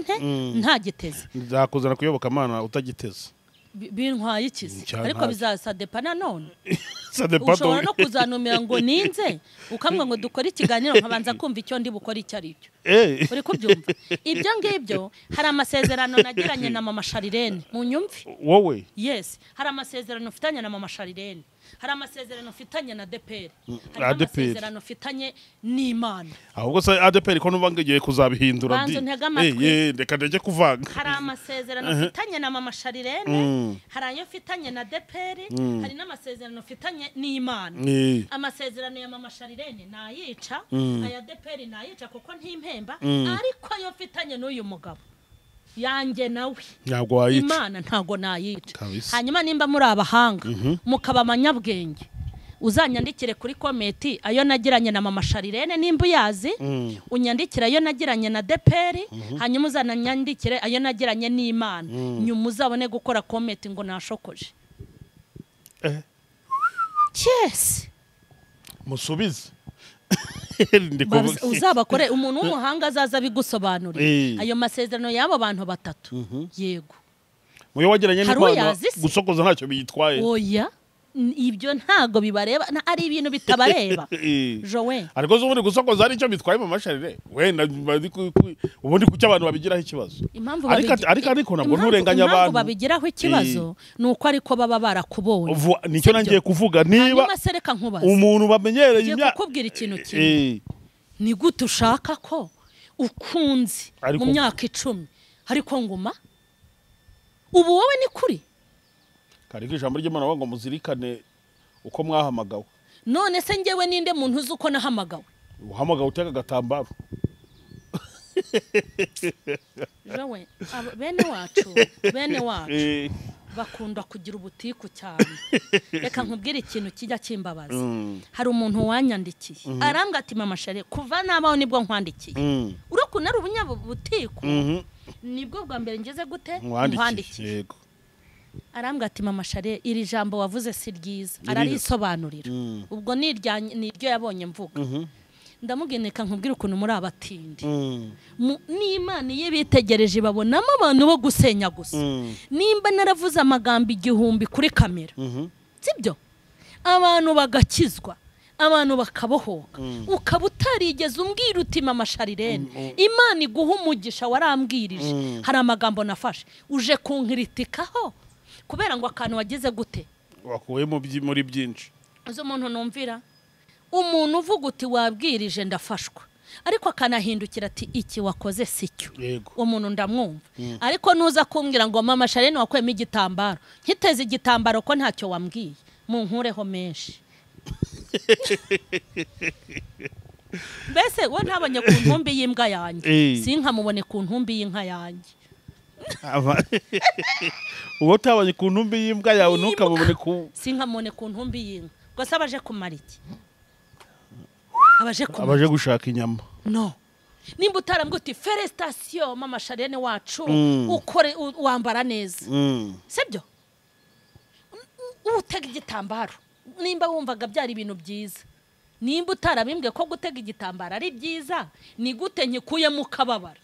nta giteze nzakuzana kuyoboka Imana utagiteze bintwaye ikizi ariko bizasadepa nanone ushobora no kuzanumira ngo ninze ukamwe ngo dukore ikiganiro nkabanza kumva icyo ndi bukora icyo ari cyo uri kubyumva ibyo ngibyo hari amasezerano nagiranye na mama Charlene mu nyumvi wowe yes hari amasezerano ufitanye na mama Charlene hari amasezerano ufitanye na DPR hari amasezerano ufitanye n'Imana ahubwo se ADPR ko numva ngiye kuzabihindura ndi reka ndeke kuvanga hari amasezerano ufitanye na mama Charlene hari ayo ufitanye na DPR hari n'amasezerano ufitanye n'Imana amasezerano ya mama Charlene nayica aya DPR nayica kuko ntimpemba ariko ayo ufitanye n'uyu mugabo yanjye nawe Imana ntago nayica hanyuma nimba muri abahanga mukaba amanyabwenge uzanyandikire kuri comment ayo nagiranye na mama Charlene nimba uyazi unyandikire ayo nagiranye na DPR hanyuma uzananyandikire ayo nagiranye n'Imana nyuma uzabone gukora comment ngo nashokoje yes musubize uzabakore umuntu w'umuhanga azaza bigusobanurira ayo masezerano y'abo bantu batatu yego muyo wagiranye n'Imana gusokoza ntacyo biyitwaye oya ibyo ntago bibareba ari ibintu bitabareba jowe ariko zo muri gusokoza ari cyo bitwaye mama Charlene wenda ubundi kuki abantu babigiraho ikibazo ariko nabwo nturenganya abantu babigiraho ikibazo nuko ariko baba barakubonye nicyo nangiye kuvuga niba umuntu bamenyereye imyaka kukubwira ikintu kimwe ni gute ushaka ko ukunzi mu myaka 10 ariko nguma ubu wowe ni kuri kariko ijambo ry'Imana ngo muzirikane uko mwahamagawe none se ngewe ninde muntu uzi uko nahamagawe uhamagawe utega gatambaro jowe bene wacu bakunda kugira ubutiku cyane reka nkubwire ikintu kijya kimbabaza hari umuntu wanyandikiye arambwa ati mama Charlene kuva nabaho nibwo nkwandikiye urukunari ubunyabutiku nibwo bwa mbere ngeze gute nkwandikiye yego arambwa ati mama Charlene iri jambo wavuze si ryiza ararisobanurira ubwo niryo yabonye mvuga ndamugeneka nkubwira ukuntu muri abatindi n'Imana ye bitegereje babonamo abantu bo gusenya gusa nimba naravuze amagambo 1000 kuri kamera sibyo abantu bagakizwa abantu bakabohoka ukaba utarigeze umbwira uti mama Charlene Imana iguha umugisha warambwirije hari amagambo nafashe uje kunkritikaho kubera ngo akantu wagize gute wakuye muri byinshi uzo umuntu numvira umuntu uvuga uti wabwirije ndafashwa ariko akanahindukira ati iki wakoze sicyo umuntu ndamwumva ariko nuza kumbwira ngo mama Charlene wakwema igitambaro nkiteze igitambaro ko ntacyo wambwiye mu nkureho menshi mbese we ntabonye ku ntumbi y'imbwa yanjye sinkamubone ku ntumbi y'inka yanjye uwo tabonye ku ntumbi y'imbwa yawe ntukamubone ku sinkamubone ku ntumbi y'inka gusa abaje kumara iki abaje gushaka inyama no nimba utarambwe uti felicitation mama Charlene wacu ukore wambara neza sibyo utega igitambaro nimba wumvaga byari ibintu byiza nimba utarabimbwe ko gutega igitambaro ari byiza ni gute nkikuye mu kababara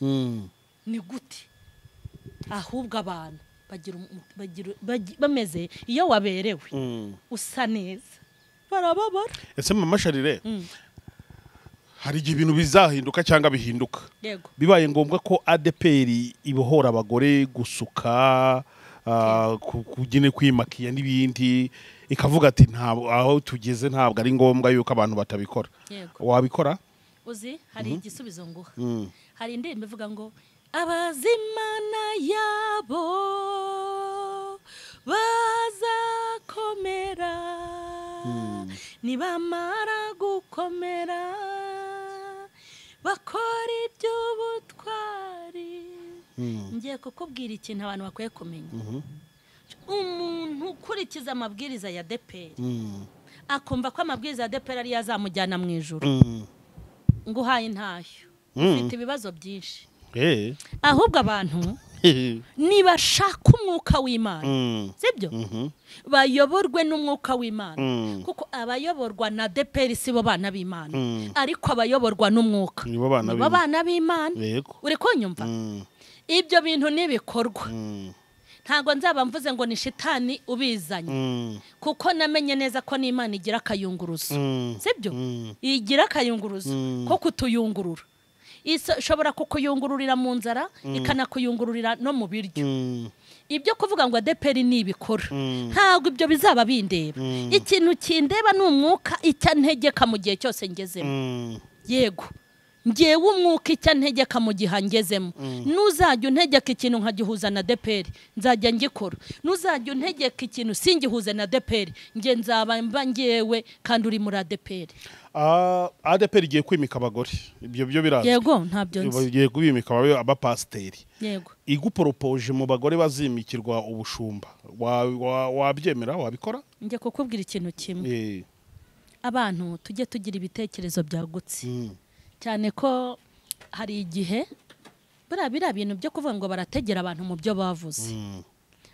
ni gute ahubwo abantu bameze iyo waberewe usa neza barababara ese mama Charlene hari igihe ibintu bizahinduka cyangwa bihinduka bibaye ngombwa ko ADPR ibohora abagore gusuka kugine kwimakiya n'ibindi ikavuga ati ntabwo aho tugeze ntabwo ari ngombwa yuko abantu batabikora wabikora uzi hari igisubizo nguha hari indirimbo ivuga ngo abazimana yabo bazakomera nibamara gukomera bakora iby'ubutwari ngiye kukubwira ikintu abantu bakwiye kumenya umuntu ukurikiza amabwiriza ya ADPR akumva ko amabwiriza ya ADPR ari yazamujyana mu ijuru nguhaye ntashyo ufite ibibazo byinshi ahubwo abantu nibashaka umwuka w'Imana sibyo bayoborwe n'umwuka w'Imana kuko abayoborwa na ADPR sibo bana b'Imana ariko abayoborwa n'umwuka nibo bana b'Imana uri kunyumva ibyo bintu nibikorwa ntago nzaba mvuze ngo ni shitani ubizanye kuko namenye neza ko n'Imana igira akayunguruzo sibyo igira akayunguruzo ko kutuyungurura ishobora kukuyungururira mu nzara ikanakuyungururira no mu biryo ibyo kuvuga ngo ADPR nibikora ntago ibyo bizaba bindeba ikintu kindeba n'umwuka icyantegeka mu gihe cyose ngezemo yego ngewe umwuka icyantegeka mu gihe ngezemo nuzajya untegeka ikintu nkagihuza na ADPR nzajya ngikora nuzajya untegeka ikintu singihuze na ADPR nge nzaba mba ngewe kandi uri muri ADPR ADPR igiye kwimika abagore ibyo byo biraza yego ntabyo nzi igiye kubimika abapasiteri yego iguporopoje mu bagore bazimikirwa ubushumba wabyemera wabikora nge kukubwira ikintu kimwe abantu tujye tugira ibitekerezo byagutse cyane ko hari igihe biriya bintu byo kuvuga ngo barategera abantu mu byo bavuze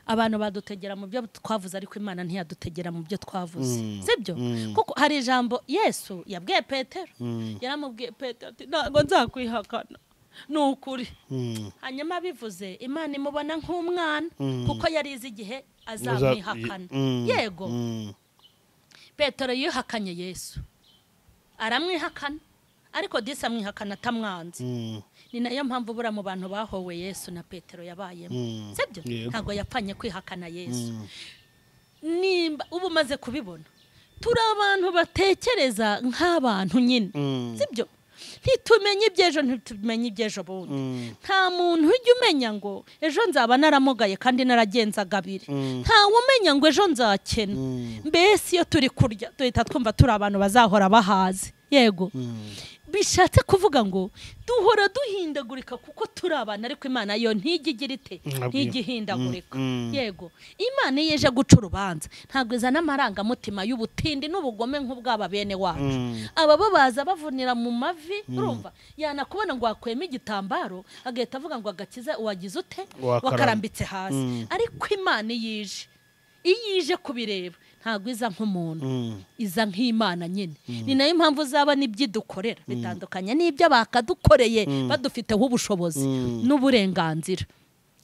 abantu badutegera mu byo twavuze ariko Imana ntiyadutegera mu byo twavuze sibyo kuko hari ijambo Yesu yabwiye Petero yaramubwiye Petero ati ntago nzakwihakana nukuri hanyuma bivuze Imana imubona nk'umwana kuko yari izi igihe azamwihakana yego Petero yihakanye Yesu aramwihakana ariko disa mwihakana tamwanze ni nayo mpamvu bura mu bantu bahowe Yesu na Petero yabayemo sibyo ntago yapfanye kwihakana Yesu nimba ubu maze kubibona turi abantu batekereza nk'abantu nyine sibyo ntitumenye ibyejo ntitumenye ibyejo bundi nta muntu ujya umenya ngo ejo nzaba naramugaye kandi naragenzaga abiri nta umenya ngo ejo nzakena mbese iyo turi kurya duhita twumva turi abantu bazahora bahaze yego bishatse kuvuga ngo duhora duhindagurika kuko turi abana ariko Imana yo ntigigira ite ntigihindagurika yego Imana yeje guca urubanza ntabwo izana amarangamutima y'ubutindi n'ubugome nk'ubwaba bene wacu aba babaza bavunira mu mavi urumva yanakubona ngo wakwema igitambaro agahita avuga ngo agakiza uwagize ute wakarambitse hasi ariko Imana yije iyije kubireba ntabwo iza nk'umuntu iza nk'Imana nyine ni nayo impamvu zaba n'ibyidukorera bitandukanye n'ibyo bakadukoreye badufiteho ubushobozi n'uburenganzira.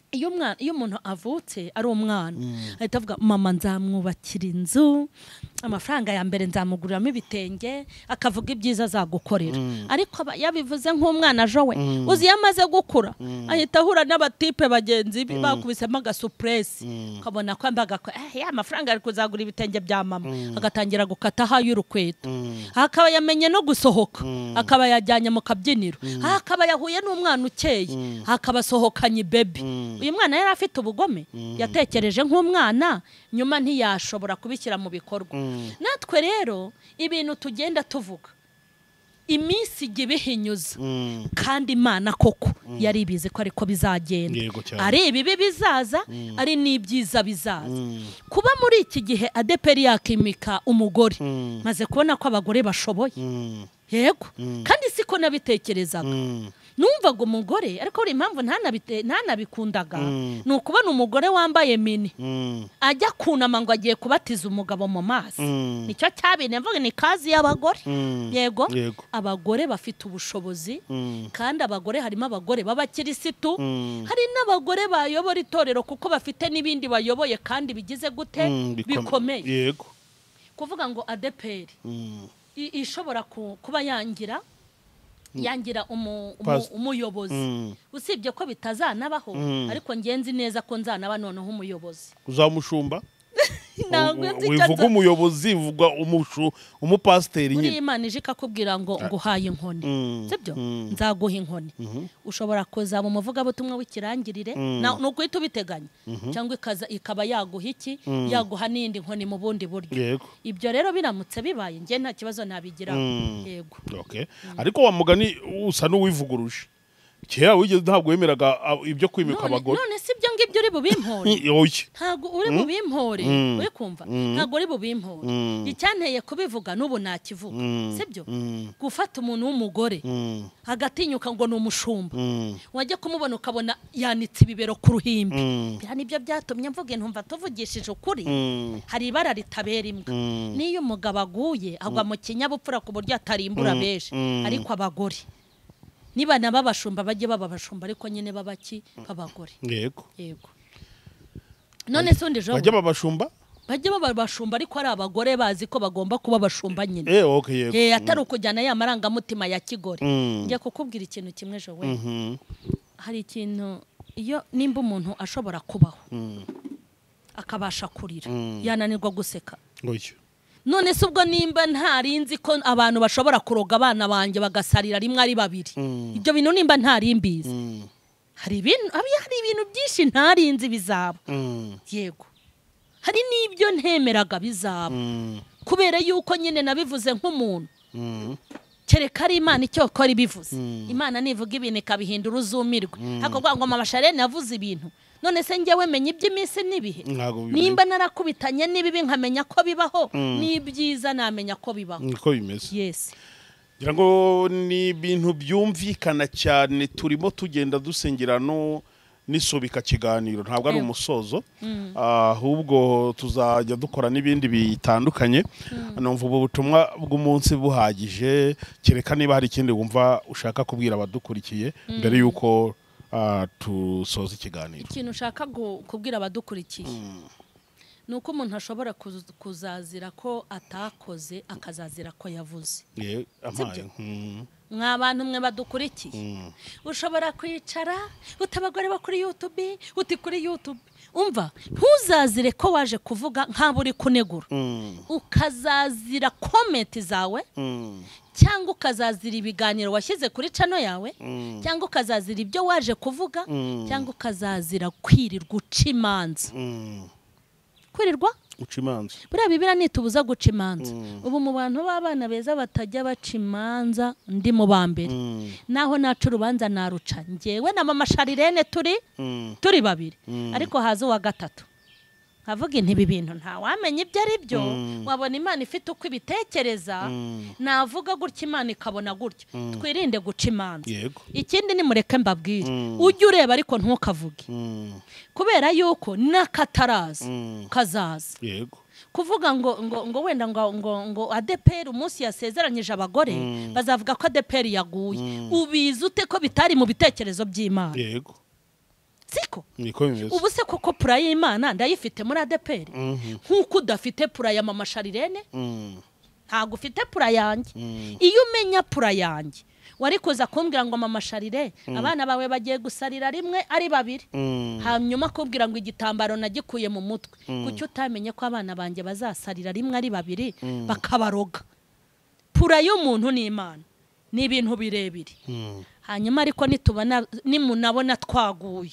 Iyo umuntu avutse ari umwana ahita avuga mama nzamwubakira inzu, amafaranga ya mbere nzamuguriramo ibitenge, akavuga ibyiza azagukorera. Ariko yabivuze nk'umwana jowe uzi yamaze gukura ahita ahura n'abatipe bagenzi bakubisemo agasupresi, ukabona ko ambaga ya amafaranga ari kuzagura ibitenge bya mama, agatangira gukata hayo urukweto, akaba yamenye no gusohoka, akaba yajyanye mu kabyiniro, akaba yahuye n'umwana ukeye, akaba sohokanye baby. Uyu mwana yari afite ubugome, yatekereje nk'umwana, nyuma ntiyashobora kubishyira mu bikorwa. Natwe rero ibintu tugenda tuvuga iminsi igibihinyuza, kandi Imana koko yari ibizi ko ariko bizagenda, ari ibibi bizaza, ari n'ibyiza bizaza. Kuba muri iki gihe ADPR yakimika umugore, maze kubona ko abagore bashoboye, yego, kandi siko nabitekerezaga. Numvaga umugore ariko uri impamvu ntanabikundaga ni ukubona umugore wambaye mini ajya kunama ngo agiye kubatiza umugabo mu mazi. Nicyo cyabine mvuga ni kazi y'abagore. Yego, abagore bafite ubushobozi, kandi abagore harimo abagore b'abakirisitu, hari n'abagore bayobora itorero kuko bafite n'ibindi bayoboye kandi bigize gute bikomeye. Yego, kuvuga ngo ADPR ishobora kuba yangira umuyobozi, usibye ko bitazanabaho, ariko ngenzi neza ko nzanaba noneho umuyobozi. Uzamushumba wivuga umuyobozi, vuga umupasiteri nyine. Imana ije ikakubwira ngo nguhaye inkoni, sibyo? Nzaguha inkoni. Ushobora kuzaba umuvugabutumwa w'ikirangirire, no guhita ubiteganya, cyangwa ikaba yaguha iki, yaguha n'indi nkoni mu bundi buryo. Ibyo rero biramutse bibaye nge nta kibazo nabigiraho. Yego, ariko wa mugani usa n'uwivuguruje. Kera wigeze ntabwo wemeraga ibyo kwimika abagore. None sibyo ngibyo uri bubimpore. Ntabwo uri bubimpore, uri kumva? Ntabwo uri bubimpore. Icyanteye kubivuga n'ubu nakivuga, sibyo? Gufata umuntu w'umugore agatinyuka ngo ni umushumba, wajya kumubona ukabona yanitse ibibero ku ruhimbi. Bya nibyo byatumye mvuga ntumva tuvugishije ukuri. Hari ibara ritabera imbwa. Niyo umugabo aguye agwa mu kinyabupfura ku buryo atarimbura benshi, ariko abagore niba nababashumba bajye babashumba, ariko nyine babaki abagore. Yego, none sundi jo bajye babashumba, ariko ari abagore bazi ko bagomba kuba bashumba nyine. Atari ukujyana ya marangamutima ya kigore. Njye kukubwira ikintu kimwe jo we, hari ikintu iyo nimba umuntu ashobora kubaho akabasha kurira, yananirwa guseka. None se ubwo nimba ntarinzi ko abantu bashobora kuroga abana banjye bagasarira rimwe ari babiri, ibyo bintu nimba ntarimbizi, hari ibintu byinshi ntarinzi bizaba. Yego, hari n'ibyo ntemeraga bizaba, kubera yuko nyine nabivuze nk'umuntu. Kereka ari Imana icyo kora ibivuze. Imana nivuga ibintu ikabihindura uzumirwe. Hakogwa ngo M.CHARLENE yavuze ibintu, none se njyewe menya iby'iminsi n'ibihe. Nimba narakubitanye n'ibibi nkamenya ko bibaho, n'ibyiza namenya ko bibaho. Niko bimeze. Yes. Ngira ngo ni ibintu byumvikana cyane, turimo tugenda dusengera nisubika kiganiro, ntabwo ari umusozo, ahubwo tuzajya dukora n'ibindi bitandukanye. Numva ubutumwa bw'umunsi buhagije, kereka niba hari ikindi wumva ushaka kubwira abadukurikiye mbere yuko tusoza ikiganiro. Ikintu ushaka kubwira abadukurikiye nuko umuntu ashobora kuzazira ko atakoze, akazazira ko yavuze. Mwabantu mwe badukurikiye, ushobora kwicara utabagore bo kuri YouTube, uti kuri YouTube umva, ntuzazire ko waje kuvuga nk'abo uri kunegura, ukazazira comment zawe, cyangwa ukazazira ibiganiro washyize kuri channel yawe, cyangwa ukazazira ibyo waje kuvuga, cyangwa ukazazira kwirirwa uca imanza. Kwirirwa uca imanza, buriya Bibiliya nitubuza guca imanza. Ubu mu bantu b'abana beza batajya baca imanza ndi mu bambere, naho naca urubanza naruca njyewe na mama Charlene turi babiri, ariko haza uwa gatatu havuga inti ibintu nta wamenya ibyo ari byo. Wabona Imana ifite uko ibitekereza, navuga gutya Imana ikabona gutya. Twirinde guca imanza. Ikindi ni mureke mbabwire, ujye ureba ariko ntukavuge, kubera yuko nakataraza kazaza. kuvuga ngo wenda ngo ADPR umunsi yasezeranyije abagore bazavuga ko ADPR yaguye ubizi ute ko bitari mu bitekerezo by'Imana yego siko niko bimeze ubu se koko pura y'Imana ndayifite muri ADPR nkuko udafite pura ya mama Charlene ntago ufite pura yanjye iyo umenya pura yanjye wari kuza kumbwira ngo mama Charlene abana bawe bagiye gusarira rimwe ari babiri hanyuma kubwira ngo igitambaro nagikuye mu mutwe kucyo utamenye ko abana banjye bazasarira rimwe ari babiri bakabaroga pura y'umuntu n'Imana ni ibintu birebire hanyuma ariko nimunabona twaguye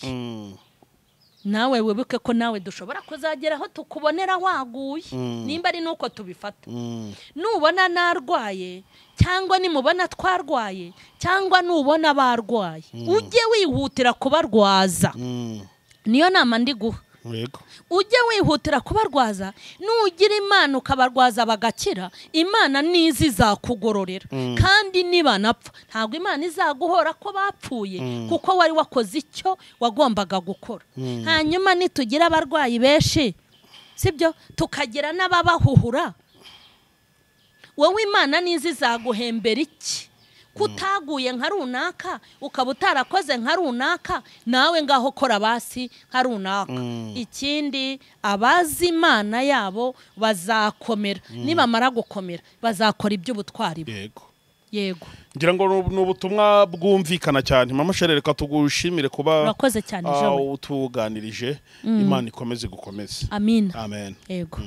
nawe wibuke ko nawe dushobora kuzagera aho tukubonera waguye nimba ari nuko tubifata nubona narwaye cyangwa nimubona twarwaye cyangwa nubona barwaye ujye wihutira kubarwaza niyo nama ndi guha ujye wihutira kubarwaza nugira Imana ukabarwaza bagakira Imana nizi zakugororera kandi niba napfa ntabwo Imana izaguhora ko bapfuye kuko wari wakoze icyo wagombaga gukora hanyuma nitugira abarwayi benshi sibyo tukagira n'ababahuhura wowe Imana nizi zaguhembera iki kutaguye nka runaka ukaba utarakoze nka runaka nawe ngaho kora basi nka runaka ikindi abazi Imana yabo bazakomera nibamara gukomera bazakora iby'ubutwari yego ngira ngo n'ubutumwa bwumvikana cyane mama Charlene reka tugushimire kuba urakoze cyane utuganirije Imana ikomeze gukomeza amen amen yego